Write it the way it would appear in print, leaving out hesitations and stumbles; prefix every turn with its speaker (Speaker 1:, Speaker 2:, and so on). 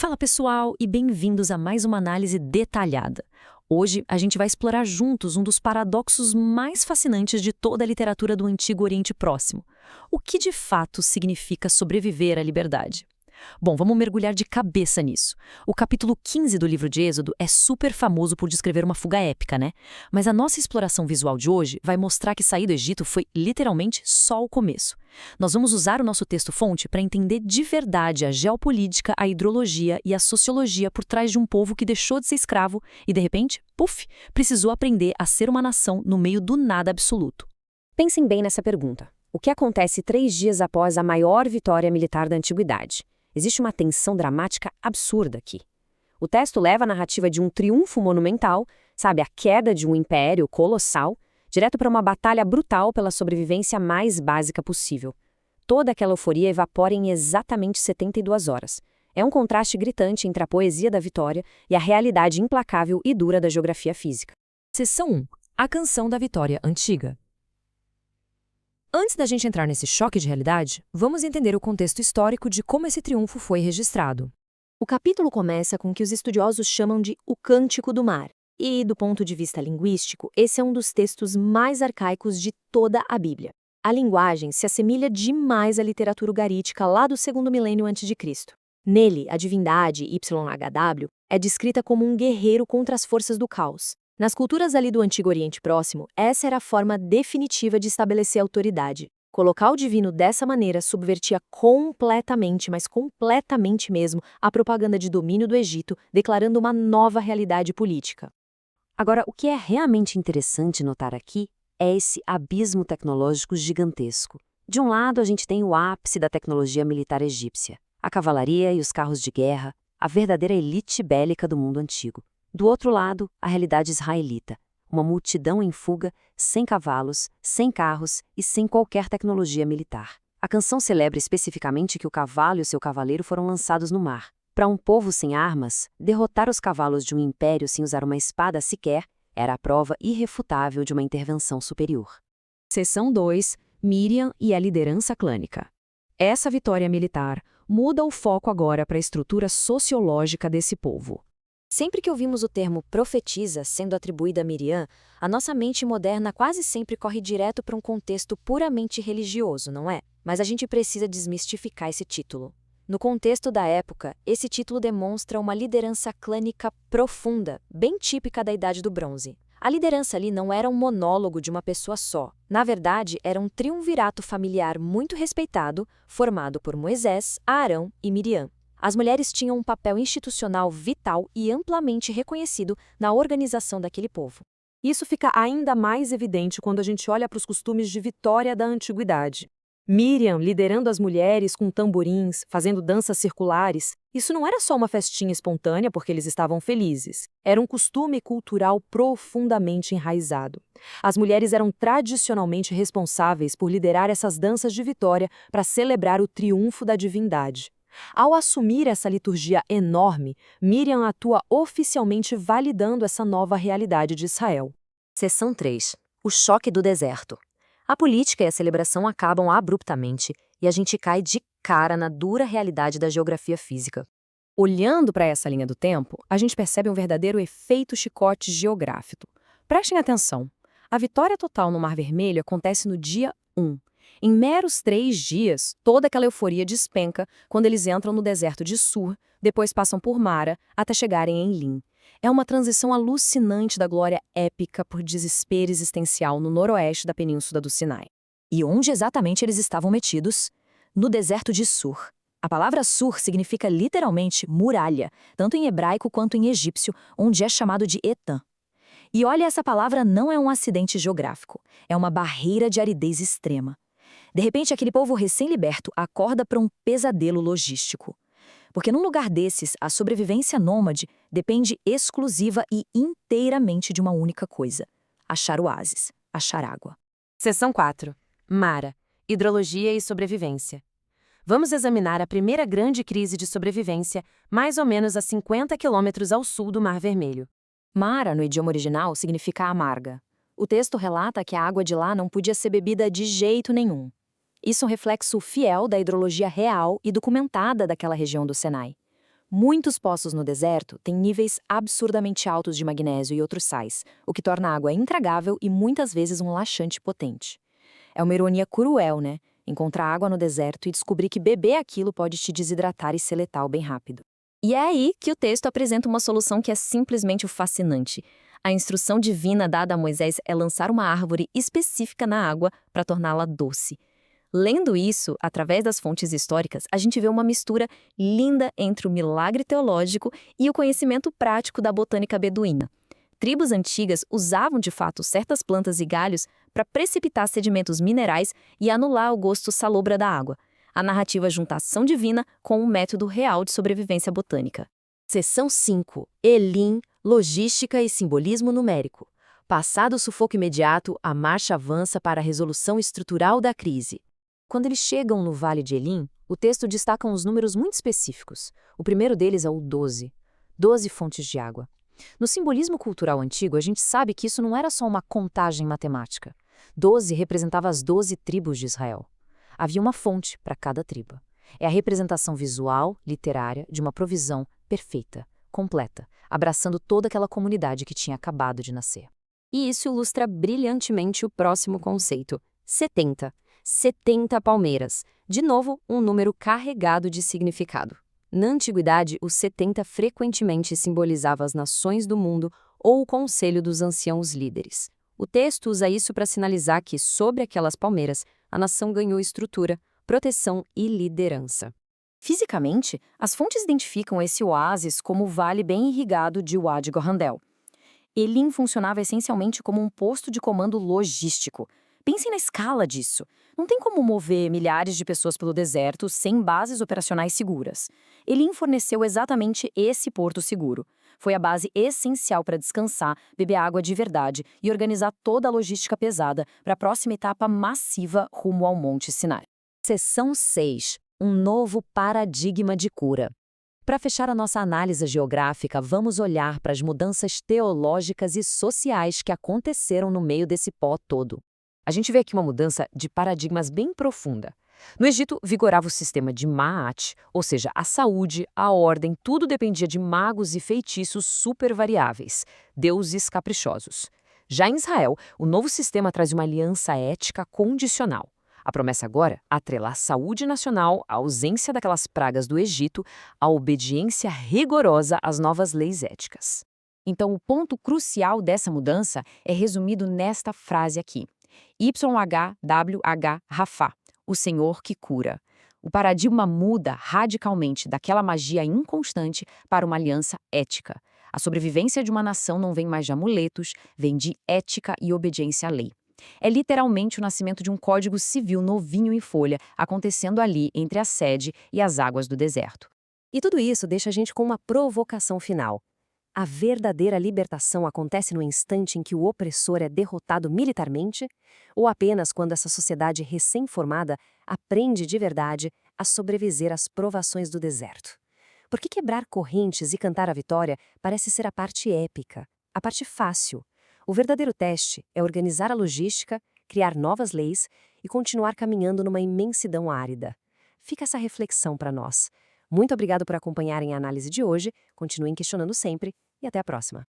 Speaker 1: Fala pessoal e bem-vindos a mais uma análise detalhada. Hoje a gente vai explorar juntos um dos paradoxos mais fascinantes de toda a literatura do Antigo Oriente Próximo. O que de fato significa sobreviver à liberdade? Bom, vamos mergulhar de cabeça nisso. O capítulo 15 do livro de Êxodo é super famoso por descrever uma fuga épica, né? Mas a nossa exploração visual de hoje vai mostrar que sair do Egito foi literalmente só o começo. Nós vamos usar o nosso texto-fonte para entender de verdade a geopolítica, a hidrologia e a sociologia por trás de um povo que deixou de ser escravo e, de repente, puf, precisou aprender a ser uma nação no meio do nada absoluto.
Speaker 2: Pensem bem nessa pergunta. O que acontece 3 dias após a maior vitória militar da antiguidade? Existe uma tensão dramática absurda aqui. O texto leva a narrativa de um triunfo monumental, sabe, a queda de um império colossal, direto para uma batalha brutal pela sobrevivência mais básica possível. Toda aquela euforia evapora em exatamente 72 horas. É um contraste gritante entre a poesia da vitória e a realidade implacável e dura da geografia física.
Speaker 1: Seção 1. A canção da vitória antiga. Antes da gente entrar nesse choque de realidade, vamos entender o contexto histórico de como esse triunfo foi registrado.
Speaker 2: O capítulo começa com o que os estudiosos chamam de o Cântico do Mar. E, do ponto de vista linguístico, esse é um dos textos mais arcaicos de toda a Bíblia. A linguagem se assemelha demais à literatura ugarítica lá do 2º milênio a.C. Nele, a divindade YHW é descrita como um guerreiro contra as forças do caos. Nas culturas ali do Antigo Oriente Próximo, essa era a forma definitiva de estabelecer autoridade. Colocar o divino dessa maneira subvertia completamente, mas completamente mesmo, a propaganda de domínio do Egito, declarando uma nova realidade política.
Speaker 3: Agora, o que é realmente interessante notar aqui é esse abismo tecnológico gigantesco. De um lado, a gente tem o ápice da tecnologia militar egípcia, a cavalaria e os carros de guerra, a verdadeira elite bélica do mundo antigo. Do outro lado, a realidade israelita, uma multidão em fuga, sem cavalos, sem carros e sem qualquer tecnologia militar. A canção celebra especificamente que o cavalo e o seu cavaleiro foram lançados no mar. Para um povo sem armas, derrotar os cavalos de um império sem usar uma espada sequer era a prova irrefutável de uma intervenção superior.
Speaker 1: Seção 2. Miriam e a liderança clânica. Essa vitória militar muda o foco agora para a estrutura sociológica desse povo.
Speaker 2: Sempre que ouvimos o termo profetisa sendo atribuído a Miriam, a nossa mente moderna quase sempre corre direto para um contexto puramente religioso, não é? Mas a gente precisa desmistificar esse título. No contexto da época, esse título demonstra uma liderança clânica profunda, bem típica da Idade do Bronze. A liderança ali não era um monólogo de uma pessoa só. Na verdade, era um triunvirato familiar muito respeitado, formado por Moisés, Arão e Miriam. As mulheres tinham um papel institucional vital e amplamente reconhecido na organização daquele povo.
Speaker 4: Isso fica ainda mais evidente quando a gente olha para os costumes de vitória da antiguidade. Miriam liderando as mulheres com tamborins, fazendo danças circulares. Isso não era só uma festinha espontânea porque eles estavam felizes. Era um costume cultural profundamente enraizado. As mulheres eram tradicionalmente responsáveis por liderar essas danças de vitória para celebrar o triunfo da divindade. Ao assumir essa liturgia enorme, Miriam atua oficialmente validando essa nova realidade de Israel.
Speaker 2: Seção 3. O choque do deserto. A política e a celebração acabam abruptamente e a gente cai de cara na dura realidade da geografia física.
Speaker 4: Olhando para essa linha do tempo, a gente percebe um verdadeiro efeito chicote geográfico. Prestem atenção. A vitória total no Mar Vermelho acontece no dia 1. Em meros 3 dias, toda aquela euforia despenca quando eles entram no deserto de Sur, depois passam por Mara, até chegarem em Elim. É uma transição alucinante da glória épica por desespero existencial no noroeste da Península do Sinai.
Speaker 1: E onde exatamente eles estavam metidos? No deserto de Sur. A palavra Sur significa literalmente muralha, tanto em hebraico quanto em egípcio, onde é chamado de Etam. E olha, essa palavra não é um acidente geográfico, é uma barreira de aridez extrema. De repente, aquele povo recém-liberto acorda para um pesadelo logístico. Porque num lugar desses, a sobrevivência nômade depende exclusiva e inteiramente de uma única coisa: achar oásis, achar água.
Speaker 5: Seção 4. Mara, hidrologia e sobrevivência. Vamos examinar a primeira grande crise de sobrevivência, mais ou menos a 50 quilômetros ao sul do Mar Vermelho.
Speaker 2: Mara, no idioma original, significa amarga. O texto relata que a água de lá não podia ser bebida de jeito nenhum. Isso é um reflexo fiel da hidrologia real e documentada daquela região do Sinai. Muitos poços no deserto têm níveis absurdamente altos de magnésio e outros sais, o que torna a água intragável e muitas vezes um laxante potente. É uma ironia cruel, né? Encontrar água no deserto e descobrir que beber aquilo pode te desidratar e ser letal bem rápido.
Speaker 1: E é aí que o texto apresenta uma solução que é simplesmente fascinante. A instrução divina dada a Moisés é lançar uma árvore específica na água para torná-la doce. Lendo isso, através das fontes históricas, a gente vê uma mistura linda entre o milagre teológico e o conhecimento prático da botânica beduína. Tribos antigas usavam de fato certas plantas e galhos para precipitar sedimentos minerais e anular o gosto salobra da água. A narrativa junta a ação divina com um método real de sobrevivência botânica.
Speaker 3: Seção 5. Elim, logística e simbolismo numérico. Passado o sufoco imediato, a marcha avança para a resolução estrutural da crise. Quando eles chegam no Vale de Elim, o texto destaca uns números muito específicos. O primeiro deles é o 12. 12 fontes de água. No simbolismo cultural antigo, a gente sabe que isso não era só uma contagem matemática. 12 representava as 12 tribos de Israel. Havia uma fonte para cada tribo. É a representação visual, literária, de uma provisão perfeita, completa, abraçando toda aquela comunidade que tinha acabado de nascer.
Speaker 2: E isso ilustra brilhantemente o próximo conceito, 70. 70 palmeiras. De novo, um número carregado de significado. Na antiguidade, o 70 frequentemente simbolizava as nações do mundo ou o conselho dos anciãos líderes. O texto usa isso para sinalizar que, sobre aquelas palmeiras, a nação ganhou estrutura, proteção e liderança. Fisicamente, as fontes identificam esse oásis como o vale bem irrigado de Wadi Gorandel. Elim funcionava essencialmente como um posto de comando logístico. Pensem na escala disso. Não tem como mover milhares de pessoas pelo deserto sem bases operacionais seguras. Elim forneceu exatamente esse porto seguro. Foi a base essencial para descansar, beber água de verdade e organizar toda a logística pesada para a próxima etapa massiva rumo ao Monte Sinai.
Speaker 3: Seção 6. Um novo paradigma de cura. Para fechar a nossa análise geográfica, vamos olhar para as mudanças teológicas e sociais que aconteceram no meio desse pó todo. A gente vê aqui uma mudança de paradigmas bem profunda. No Egito, vigorava o sistema de Ma'at, ou seja, a saúde, a ordem, tudo dependia de magos e feitiços super variáveis, deuses caprichosos. Já em Israel, o novo sistema traz uma aliança ética condicional. A promessa agora, atrelar a saúde nacional, a ausência daquelas pragas do Egito, a obediência rigorosa às novas leis éticas. Então, o ponto crucial dessa mudança é resumido nesta frase aqui. YHWH Rafá, o Senhor que cura. O paradigma muda radicalmente daquela magia inconstante para uma aliança ética. A sobrevivência de uma nação não vem mais de amuletos, vem de ética e obediência à lei. É literalmente o nascimento de um código civil novinho em folha, acontecendo ali entre a sede e as águas do deserto.
Speaker 2: E tudo isso deixa a gente com uma provocação final. A verdadeira libertação acontece no instante em que o opressor é derrotado militarmente? Ou apenas quando essa sociedade recém-formada aprende de verdade a sobreviver às provações do deserto? Porque quebrar correntes e cantar a vitória parece ser a parte épica, a parte fácil. O verdadeiro teste é organizar a logística, criar novas leis e continuar caminhando numa imensidão árida. Fica essa reflexão para nós. Muito obrigado por acompanharem a análise de hoje, continuem questionando sempre e até a próxima.